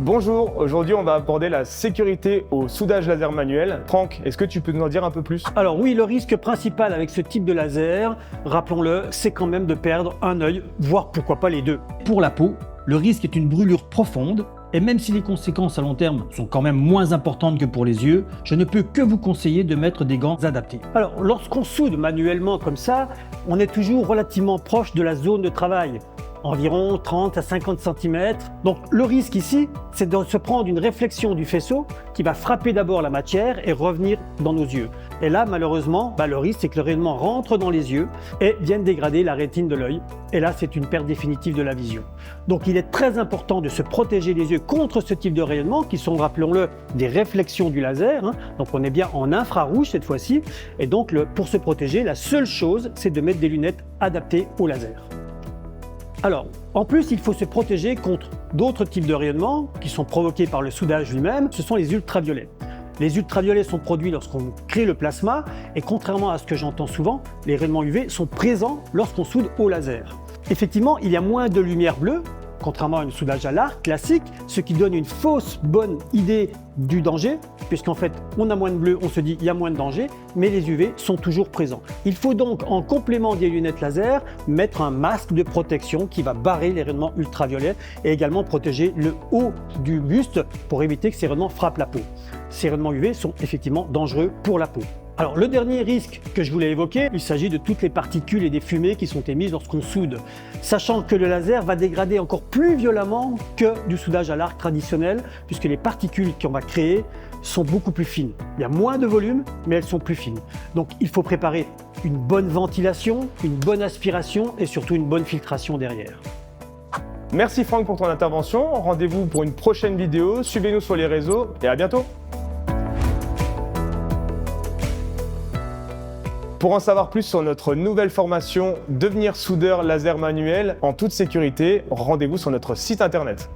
Bonjour, aujourd'hui on va aborder la sécurité au soudage laser manuel. Franck, est-ce que tu peux nous en dire un peu plus? Alors oui, le risque principal avec ce type de laser, rappelons-le, c'est quand même de perdre un œil, voire pourquoi pas les deux. Pour la peau, le risque est une brûlure profonde, et même si les conséquences à long terme sont quand même moins importantes que pour les yeux, je ne peux que vous conseiller de mettre des gants adaptés. Alors lorsqu'on soude manuellement comme ça, on est toujours relativement proche de la zone de travail. Environ 30 à 50 cm. Donc le risque ici, c'est de se prendre une réflexion du faisceau qui va frapper d'abord la matière et revenir dans nos yeux. Et là, malheureusement, le risque, c'est que le rayonnement rentre dans les yeux et vienne dégrader la rétine de l'œil. Et là, c'est une perte définitive de la vision. Donc il est très important de se protéger les yeux contre ce type de rayonnement qui sont, rappelons-le, des réflexions du laser. Donc on est bien en infrarouge cette fois-ci. Et donc pour se protéger, la seule chose, c'est de mettre des lunettes adaptées au laser. Alors, en plus, il faut se protéger contre d'autres types de rayonnements qui sont provoqués par le soudage lui-même. Ce sont les ultraviolets. Les ultraviolets sont produits lorsqu'on crée le plasma et contrairement à ce que j'entends souvent, les rayonnements UV sont présents lorsqu'on soude au laser. Effectivement, il y a moins de lumière bleue, contrairement à un soudage à l'arc classique, ce qui donne une fausse bonne idée du danger, puisqu'en fait, on a moins de bleu, on se dit il y a moins de danger, mais les UV sont toujours présents. Il faut donc, en complément des lunettes laser, mettre un masque de protection qui va barrer les rayonnements ultraviolets et également protéger le haut du buste pour éviter que ces rayonnements frappent la peau. Ces rayonnements UV sont effectivement dangereux pour la peau. Alors le dernier risque que je voulais évoquer, il s'agit de toutes les particules et des fumées qui sont émises lorsqu'on soude. Sachant que le laser va dégrader encore plus violemment que du soudage à l'arc traditionnel, puisque les particules qu'on va créer sont beaucoup plus fines. Il y a moins de volume, mais elles sont plus fines. Donc il faut préparer une bonne ventilation, une bonne aspiration et surtout une bonne filtration derrière. Merci Franck pour ton intervention. Rendez-vous pour une prochaine vidéo. Suivez-nous sur les réseaux et à bientôt. Pour en savoir plus sur notre nouvelle formation Devenir soudeur laser manuel en toute sécurité, rendez-vous sur notre site internet.